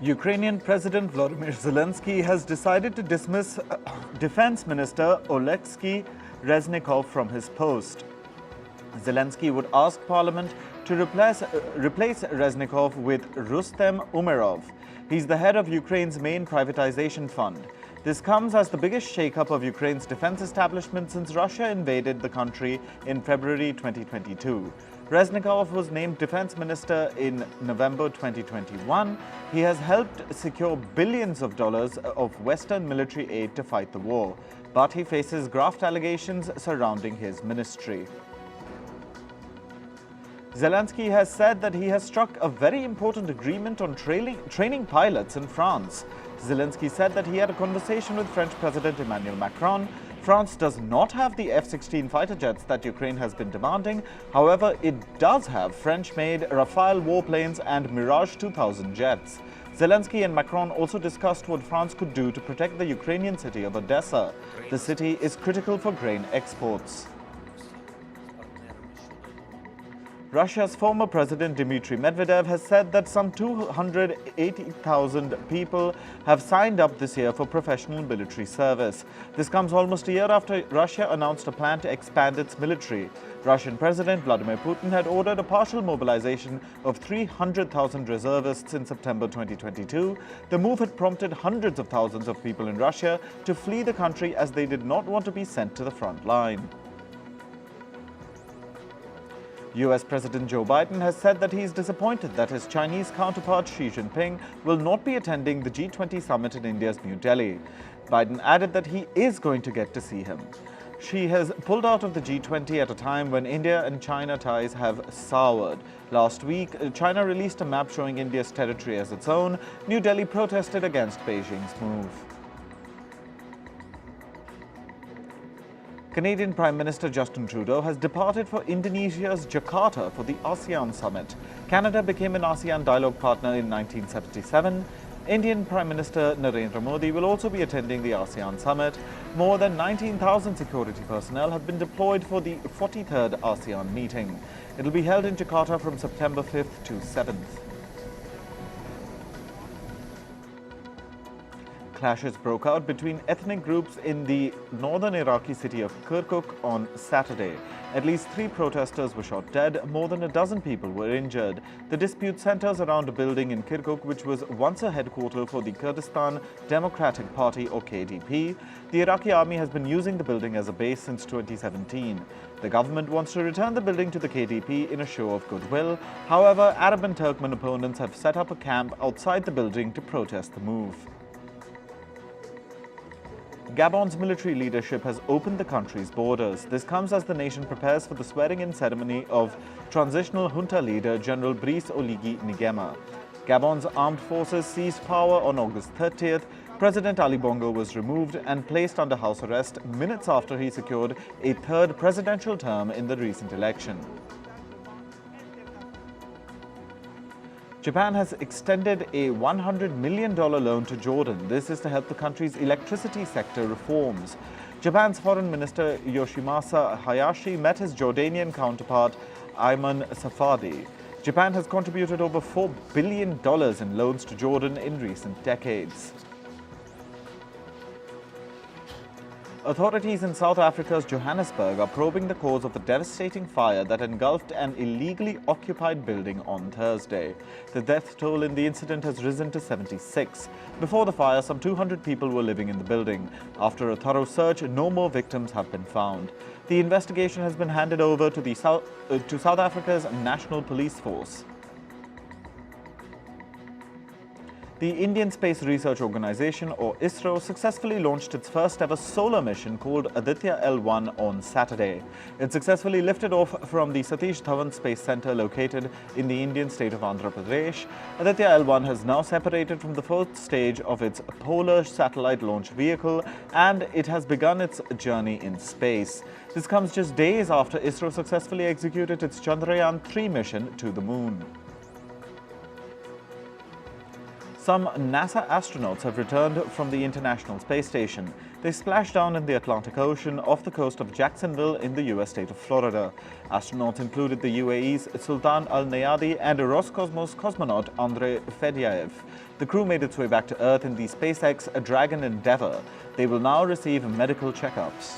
Ukrainian President Volodymyr Zelensky has decided to dismiss Defense Minister Oleksiy Reznikov from his post. Zelensky would ask Parliament to replace Reznikov with Rustem Umerov. He's the head of Ukraine's main privatization fund. This comes as the biggest shakeup of Ukraine's defense establishment since Russia invaded the country in February 2022. Reznikov was named defense minister in November 2021. He has helped secure billions of dollars of Western military aid to fight the war, but he faces graft allegations surrounding his ministry. Zelensky has said that he has struck a very important agreement on training pilots in France. Zelensky said that he had a conversation with French President Emmanuel Macron. France does not have the F-16 fighter jets that Ukraine has been demanding. However, it does have French-made Rafale warplanes and Mirage 2000 jets. Zelensky and Macron also discussed what France could do to protect the Ukrainian city of Odessa. The city is critical for grain exports. Russia's former president Dmitry Medvedev has said that some 280,000 people have signed up this year for professional military service. This comes almost a year after Russia announced a plan to expand its military. Russian President Vladimir Putin had ordered a partial mobilization of 300,000 reservists in September 2022. The move had prompted hundreds of thousands of people in Russia to flee the country as they did not want to be sent to the front line. US President Joe Biden has said that he is disappointed that his Chinese counterpart Xi Jinping will not be attending the G20 summit in India's New Delhi. Biden added that he is going to get to see him. Xi has pulled out of the G20 at a time when India and China ties have soured. Last week, China released a map showing India's territory as its own. New Delhi protested against Beijing's move. Canadian Prime Minister Justin Trudeau has departed for Indonesia's Jakarta for the ASEAN Summit. Canada became an ASEAN dialogue partner in 1977. Indian Prime Minister Narendra Modi will also be attending the ASEAN Summit. More than 19,000 security personnel have been deployed for the 43rd ASEAN meeting. It will be held in Jakarta from September 5th to 7th. Clashes broke out between ethnic groups in the northern Iraqi city of Kirkuk on Saturday. At least 3 protesters were shot dead, more than a dozen people were injured. The dispute centers around a building in Kirkuk which was once a headquarters for the Kurdistan Democratic Party or KDP. The Iraqi army has been using the building as a base since 2017. The government wants to return the building to the KDP in a show of goodwill. However, Arab and Turkmen opponents have set up a camp outside the building to protest the move. Gabon's military leadership has opened the country's borders. This comes as the nation prepares for the swearing-in ceremony of transitional junta leader General Brice Oligui Nguema. Gabon's armed forces seized power on August 30th. President Ali Bongo was removed and placed under house arrest minutes after he secured a 3rd presidential term in the recent election. Japan has extended a $100 million loan to Jordan. This is to help the country's electricity sector reforms. Japan's Foreign Minister Yoshimasa Hayashi met his Jordanian counterpart Ayman Safadi. Japan has contributed over $4 billion in loans to Jordan in recent decades. Authorities in South Africa's Johannesburg are probing the cause of the devastating fire that engulfed an illegally occupied building on Thursday. The death toll in the incident has risen to 76. Before the fire, some 200 people were living in the building. After a thorough search, no more victims have been found. The investigation has been handed over to South Africa's National Police Force. The Indian Space Research Organisation, or ISRO, successfully launched its first ever solar mission called Aditya L1 on Saturday. It successfully lifted off from the Satish Dhawan Space Centre located in the Indian state of Andhra Pradesh. Aditya L1 has now separated from the 4th stage of its polar satellite launch vehicle and it has begun its journey in space. This comes just days after ISRO successfully executed its Chandrayaan-3 mission to the moon. Some NASA astronauts have returned from the International Space Station. They splashed down in the Atlantic Ocean off the coast of Jacksonville in the U.S. state of Florida. Astronauts included the UAE's Sultan Al Nayadi and Roscosmos cosmonaut Andrei Fedyaev. The crew made its way back to Earth in the SpaceX Dragon Endeavour. They will now receive medical checkups.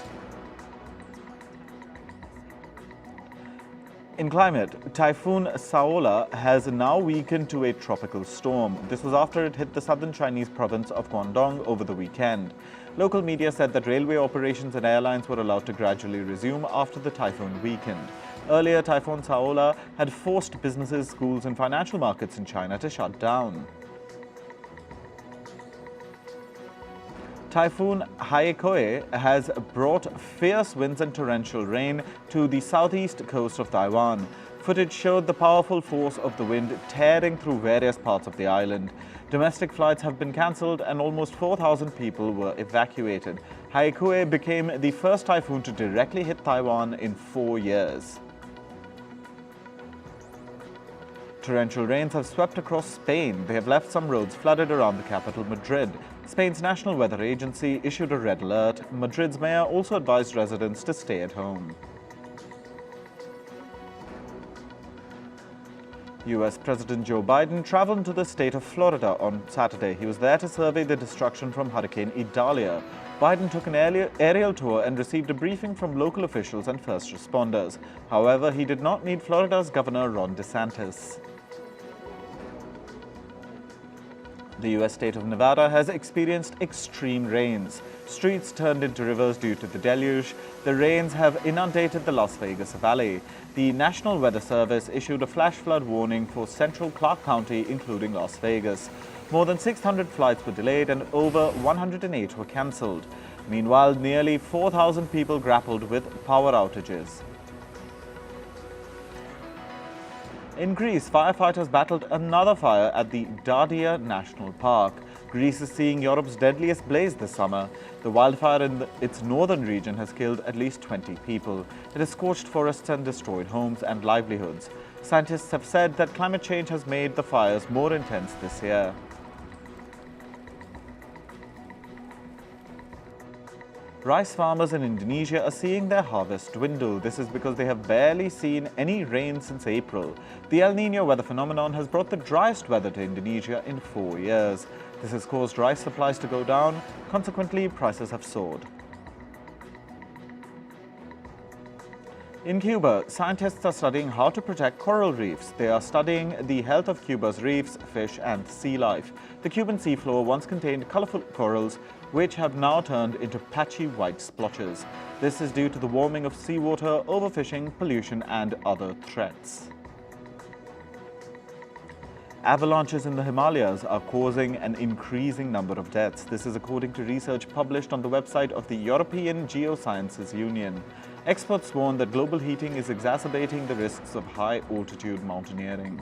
In climate, Typhoon Saola has now weakened to a tropical storm. This was after it hit the southern Chinese province of Guangdong over the weekend. Local media said that railway operations and airlines were allowed to gradually resume after the typhoon weakened. Earlier, Typhoon Saola had forced businesses, schools and financial markets in China to shut down. Typhoon Hurricane has brought fierce winds and torrential rain to the southeast coast of Taiwan. Footage showed the powerful force of the wind tearing through various parts of the island. Domestic flights have been cancelled and almost 4,000 people were evacuated. Hurricane became the first typhoon to directly hit Taiwan in 4 years. Torrential rains have swept across Spain. They have left some roads flooded around the capital, Madrid. Spain's National Weather Agency issued a red alert. Madrid's mayor also advised residents to stay at home. US President Joe Biden traveled to the state of Florida on Saturday. He was there to survey the destruction from Hurricane Idalia. Biden took an aerial tour and received a briefing from local officials and first responders. However, he did not meet Florida's Governor Ron DeSantis. The U.S. state of Nevada has experienced extreme rains. Streets turned into rivers due to the deluge. The rains have inundated the Las Vegas Valley. The National Weather Service issued a flash flood warning for central Clark County, including Las Vegas. More than 600 flights were delayed and over 108 were cancelled. Meanwhile, nearly 4,000 people grappled with power outages. In Greece, firefighters battled another fire at the Dardia National Park. Greece is seeing Europe's deadliest blaze this summer. The wildfire in its northern region has killed at least 20 people. It has scorched forests and destroyed homes and livelihoods. Scientists have said that climate change has made the fires more intense this year. Rice farmers in Indonesia are seeing their harvest dwindle. This is because they have barely seen any rain since April. The El Niño weather phenomenon has brought the driest weather to Indonesia in 4 years. This has caused rice supplies to go down. Consequently, prices have soared. In Cuba, scientists are studying how to protect coral reefs. They are studying the health of Cuba's reefs, fish and sea life. The Cuban seafloor once contained colorful corals, which have now turned into patchy white splotches. This is due to the warming of seawater, overfishing, pollution and other threats. Avalanches in the Himalayas are causing an increasing number of deaths. This is according to research published on the website of the European Geosciences Union. Experts warn that global heating is exacerbating the risks of high-altitude mountaineering.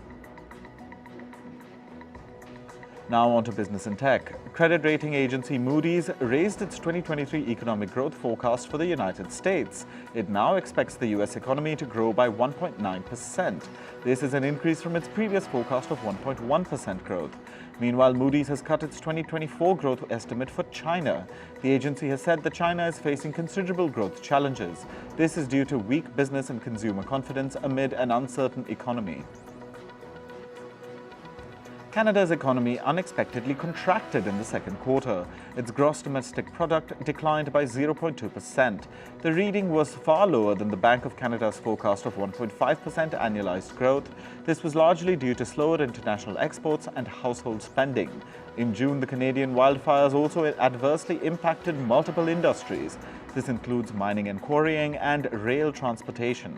Now on to business and tech. Credit rating agency Moody's raised its 2023 economic growth forecast for the United States. It now expects the US economy to grow by 1.9%. This is an increase from its previous forecast of 1.1% growth. Meanwhile, Moody's has cut its 2024 growth estimate for China. The agency has said that China is facing considerable growth challenges. This is due to weak business and consumer confidence amid an uncertain economy. Canada's economy unexpectedly contracted in the second quarter. Its gross domestic product declined by 0.2%. The reading was far lower than the Bank of Canada's forecast of 1.5% annualized growth. This was largely due to slower international exports and household spending. In June, the Canadian wildfires also adversely impacted multiple industries. This includes mining and quarrying and rail transportation.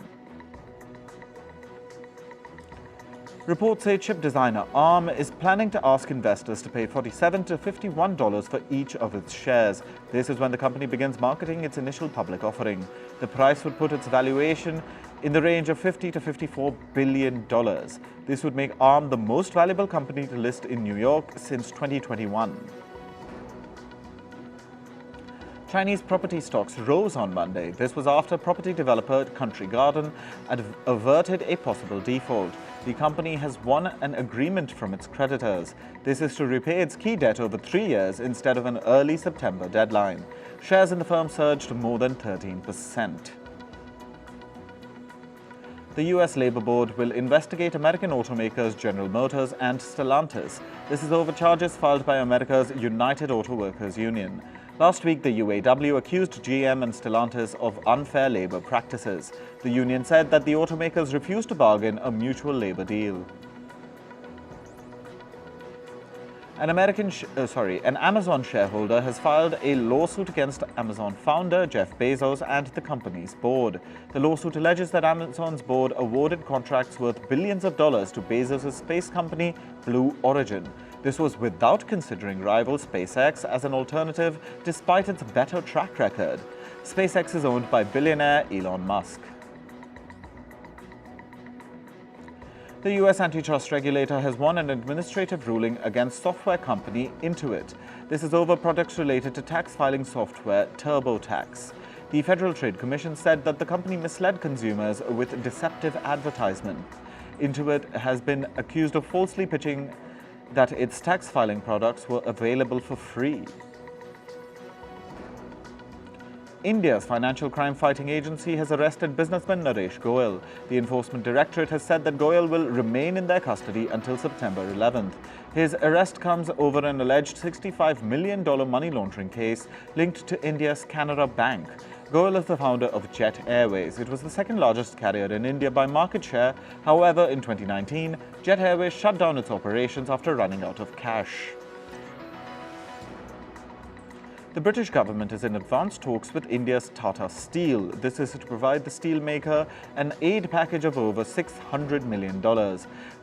Reports say chip designer ARM is planning to ask investors to pay $47 to $51 for each of its shares. This is when the company begins marketing its initial public offering. The price would put its valuation in the range of $50 to $54 billion. This would make ARM the most valuable company to list in New York since 2021. Chinese property stocks rose on Monday. This was after property developer Country Garden averted a possible default. The company has won an agreement from its creditors. This is to repay its key debt over 3 years instead of an early September deadline. Shares in the firm surged more than 13%. The U.S. Labor Board will investigate American automakers General Motors and Stellantis. This is over charges filed by America's United Auto Workers Union. Last week, the UAW accused GM and Stellantis of unfair labor practices. The union said that the automakers refused to bargain a mutual labor deal. An Amazon shareholder has filed a lawsuit against Amazon founder Jeff Bezos and the company's board. The lawsuit alleges that Amazon's board awarded contracts worth billions of dollars to Bezos' space company Blue Origin. This was without considering rival SpaceX as an alternative, despite its better track record. SpaceX is owned by billionaire Elon Musk. The U.S. antitrust regulator has won an administrative ruling against software company Intuit. This is over products related to tax filing software TurboTax. The Federal Trade Commission said that the company misled consumers with deceptive advertisement. Intuit has been accused of falsely pitching that its tax filing products were available for free. India's Financial Crime Fighting Agency has arrested businessman Naresh Goyal. The Enforcement Directorate has said that Goyal will remain in their custody until September 11th. His arrest comes over an alleged $65 million money laundering case linked to India's Canara Bank. Goyal is the founder of Jet Airways. It was the second largest carrier in India by market share. However, in 2019, Jet Airways shut down its operations after running out of cash. The British government is in advanced talks with India's Tata Steel. This is to provide the steelmaker an aid package of over $600 million.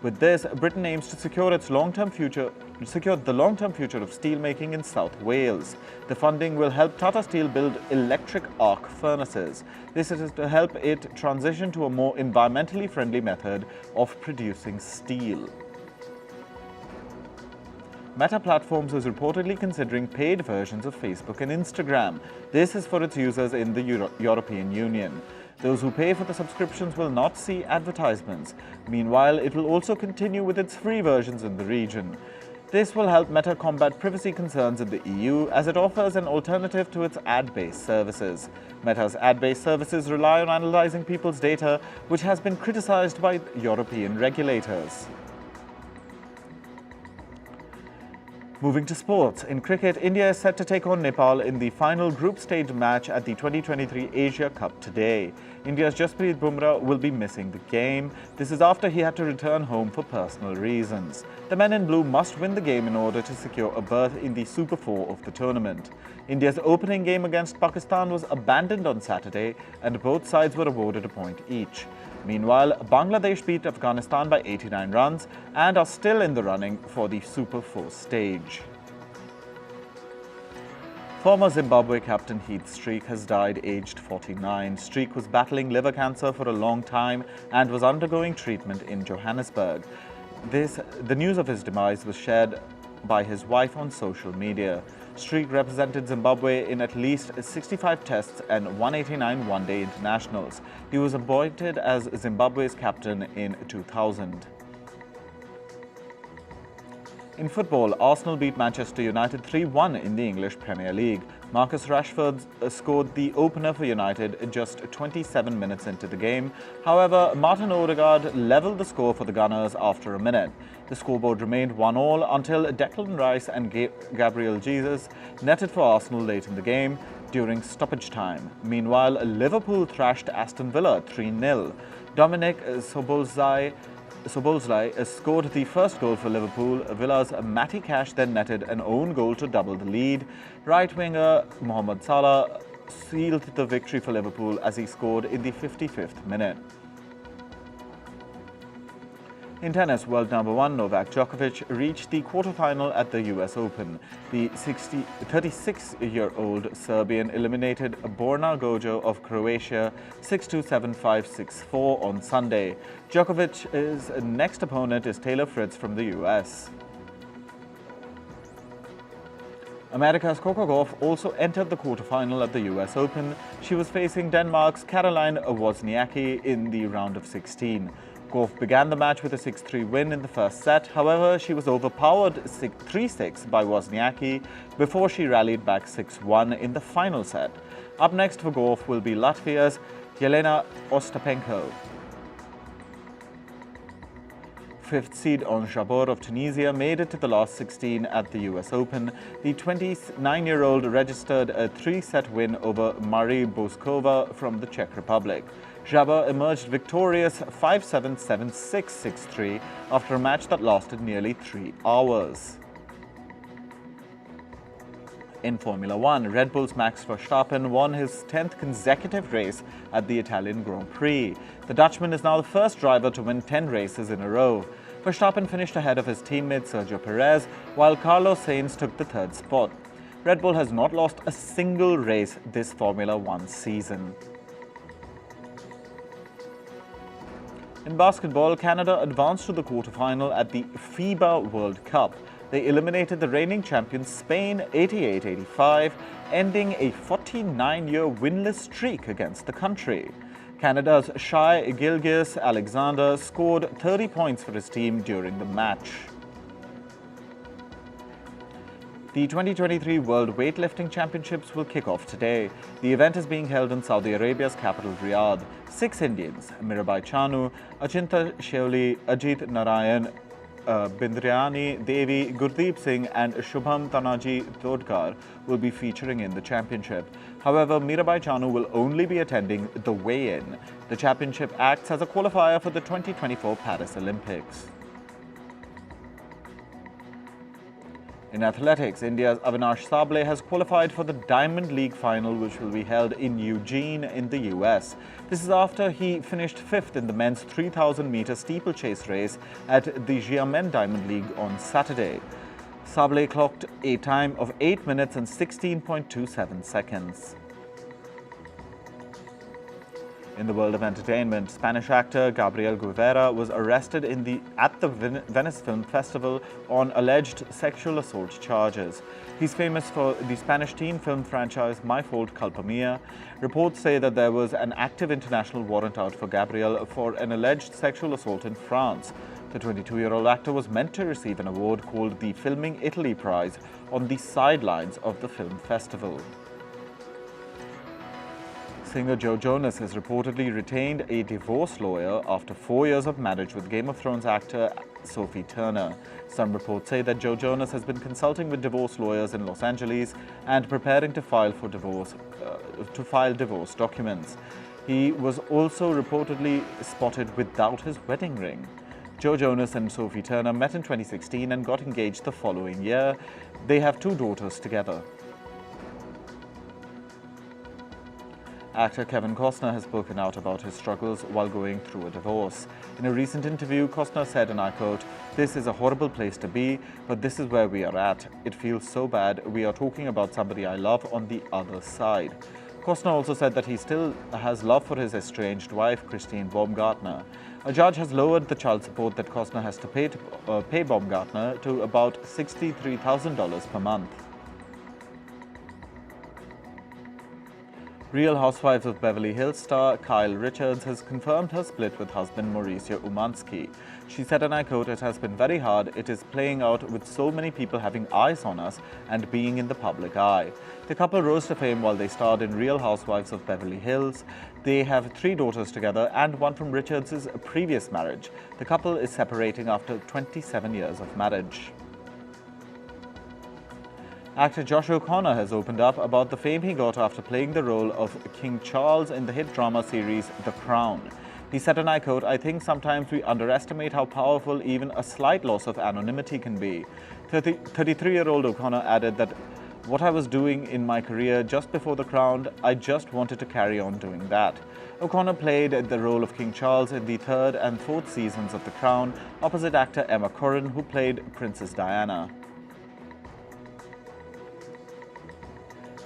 With this, Britain aims to secure the long-term future of steelmaking in South Wales. The funding will help Tata Steel build electric arc furnaces. This is to help it transition to a more environmentally friendly method of producing steel. Meta Platforms is reportedly considering paid versions of Facebook and Instagram. This is for its users in the European Union. Those who pay for the subscriptions will not see advertisements. Meanwhile, it will also continue with its free versions in the region. This will help Meta combat privacy concerns in the EU as it offers an alternative to its ad-based services. Meta's ad-based services rely on analyzing people's data, which has been criticized by European regulators. Moving to sports. In cricket, India is set to take on Nepal in the final group stage match at the 2023 Asia Cup today. India's Jasprit Bumrah will be missing the game. This is after he had to return home for personal reasons. The men in blue must win the game in order to secure a berth in the Super 4 of the tournament. India's opening game against Pakistan was abandoned on Saturday, and both sides were awarded a point each. Meanwhile, Bangladesh beat Afghanistan by 89 runs and are still in the running for the Super 4 stage. Former Zimbabwe captain Heath Streak has died aged 49. Streak was battling liver cancer for a long time and was undergoing treatment in Johannesburg. The news of his demise was shared by his wife on social media. Streak represented Zimbabwe in at least 65 tests and 189 one-day internationals. He was appointed as Zimbabwe's captain in 2000. In football, Arsenal beat Manchester United 3-1 in the English Premier League. Marcus Rashford scored the opener for United just 27 minutes into the game. However, Martin Odegaard levelled the score for the Gunners after a minute. The scoreboard remained 1-1 until Declan Rice and Gabriel Jesus netted for Arsenal late in the game during stoppage time. Meanwhile, Liverpool thrashed Aston Villa 3-0. Dominic Szoboszlai scored the first goal for Liverpool. Villa's Matty Cash then netted an own goal to double the lead. Right winger Mohamed Salah sealed the victory for Liverpool as he scored in the 55th minute. In tennis, world number 1 Novak Djokovic reached the quarterfinal at the US Open. The 36-year-old Serbian eliminated Borna Gojo of Croatia 6-2, 7-5, 6-4 on Sunday. Djokovic's next opponent is Taylor Fritz from the US. America's Coco Gauff also entered the quarterfinal at the US Open. She was facing Denmark's Caroline Wozniacki in the round of 16. Gauff began the match with a 6-3 win in the first set. However, she was overpowered 3-6 by Wozniacki before she rallied back 6-1 in the final set. Up next for Gauff will be Latvia's Jelena Ostapenko. Fifth seed on Jabeur of Tunisia made it to the last 16 at the US Open. The 29-year-old registered a 3-set win over Marie Boskova from the Czech Republic. Jabeur emerged victorious 5-7, 7-6, 6-3 after a match that lasted nearly 3 hours. In Formula One, Red Bull's Max Verstappen won his 10th consecutive race at the Italian Grand Prix. The Dutchman is now the first driver to win 10 races in a row. Verstappen finished ahead of his teammate Sergio Perez, while Carlos Sainz took the third spot. Red Bull has not lost a single race this Formula One season. In basketball, Canada advanced to the quarterfinal at the FIBA World Cup. They eliminated the reigning champions Spain 88-85, ending a 49-year winless streak against the country. Canada's Shai Gilgeous-Alexander scored 30 points for his team during the match. The 2023 World Weightlifting Championships will kick off today. The event is being held in Saudi Arabia's capital Riyadh. 6 Indians, Mirabai Chanu, Achinta Sheoli, Ajit Narayan, Bindriani Devi, Gurdeep Singh and Shubham Tanaji Todkar will be featuring in the championship. However, Mirabai Chanu will only be attending the weigh-in. The championship acts as a qualifier for the 2024 Paris Olympics. In athletics, India's Avinash Sable has qualified for the Diamond League final, which will be held in Eugene in the US. This is after he finished 5th in the men's 3,000-meter steeplechase race at the Xiamen Diamond League on Saturday. Sable clocked a time of 8 minutes and 16.27 seconds. In the world of entertainment, Spanish actor Gabriel Guevara was arrested at the Venice Film Festival on alleged sexual assault charges. He's famous for the Spanish teen film franchise My Fault Culpa Mia. Reports say that there was an active international warrant out for Gabriel for an alleged sexual assault in France. The 22-year-old actor was meant to receive an award called the Filming Italy Prize on the sidelines of the film festival. Singer Joe Jonas has reportedly retained a divorce lawyer after 4 years of marriage with Game of Thrones actor Sophie Turner. Some reports say that Joe Jonas has been consulting with divorce lawyers in Los Angeles and preparing to file divorce documents. He was also reportedly spotted without his wedding ring. Joe Jonas and Sophie Turner met in 2016 and got engaged the following year. They have 2 daughters together. Actor Kevin Costner has spoken out about his struggles while going through a divorce. In a recent interview, Costner said, and I quote, "This is a horrible place to be, but this is where we are at. It feels so bad. We are talking about somebody I love on the other side." Costner also said that he still has love for his estranged wife, Christine Baumgartner. A judge has lowered the child support that Costner has to pay Baumgartner to about $63,000 per month. Real Housewives of Beverly Hills star Kyle Richards has confirmed her split with husband Mauricio Umansky. She said, and I quote, "It has been very hard. It is playing out with so many people having eyes on us and being in the public eye." The couple rose to fame while they starred in Real Housewives of Beverly Hills. They have 3 daughters together and one from Richards' previous marriage. The couple is separating after 27 years of marriage. Actor Josh O'Connor has opened up about the fame he got after playing the role of King Charles in the hit drama series The Crown. He said, and I quote, "I think sometimes we underestimate how powerful even a slight loss of anonymity can be." 33-year-old O'Connor added that, "What I was doing in my career just before The Crown, I just wanted to carry on doing that." O'Connor played the role of King Charles in the 3rd and 4th seasons of The Crown, opposite actor Emma Corrin, who played Princess Diana.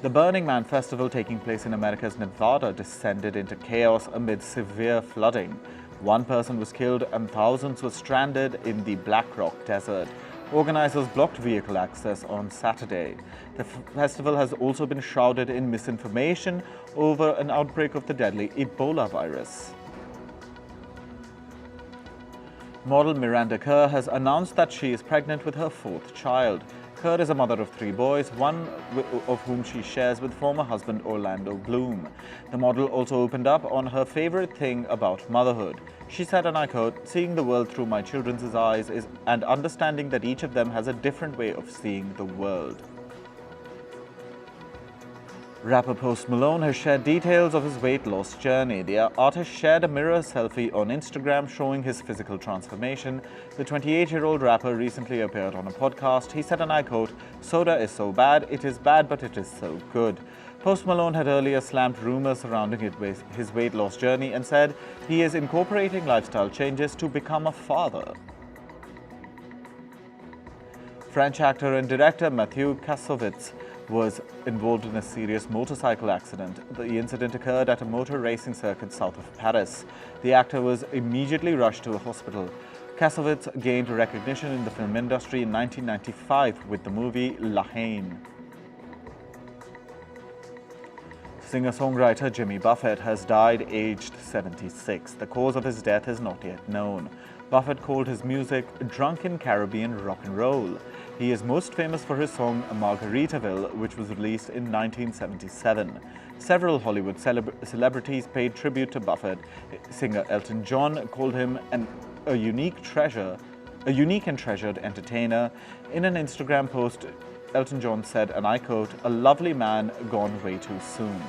The Burning Man festival taking place in America's Nevada descended into chaos amid severe flooding. 1 person was killed and thousands were stranded in the Black Rock Desert. Organizers blocked vehicle access on Saturday. The festival has also been shrouded in misinformation over an outbreak of the deadly Ebola virus. Model Miranda Kerr has announced that she is pregnant with her fourth child. Kerr is a mother of 3 boys, one of whom she shares with former husband Orlando Bloom. The model also opened up on her favorite thing about motherhood. She said, and I quote, "Seeing the world through my children's eyes and understanding that each of them has a different way of seeing the world." Rapper Post Malone has shared details of his weight loss journey. The artist shared a mirror selfie on Instagram showing his physical transformation. The 28-year-old rapper recently appeared on a podcast. He said, and I quote, "Soda is so bad, it is bad, but it is so good." Post Malone had earlier slammed rumors surrounding his weight loss journey and said he is incorporating lifestyle changes to become a father. French actor and director Mathieu Kassovitz was involved in a serious motorcycle accident. The incident occurred at a motor racing circuit south of Paris. The actor was immediately rushed to a hospital. Kassovitz gained recognition in the film industry in 1995 with the movie La Haine. Singer-songwriter Jimmy Buffett has died aged 76. The cause of his death is not yet known. Buffett called his music drunken Caribbean rock and roll. He is most famous for his song Margaritaville, which was released in 1977. Several Hollywood celebrities paid tribute to Buffett. Singer Elton John called him a unique and treasured entertainer. In an Instagram post, Elton John said, and I quote, "A lovely man gone way too soon."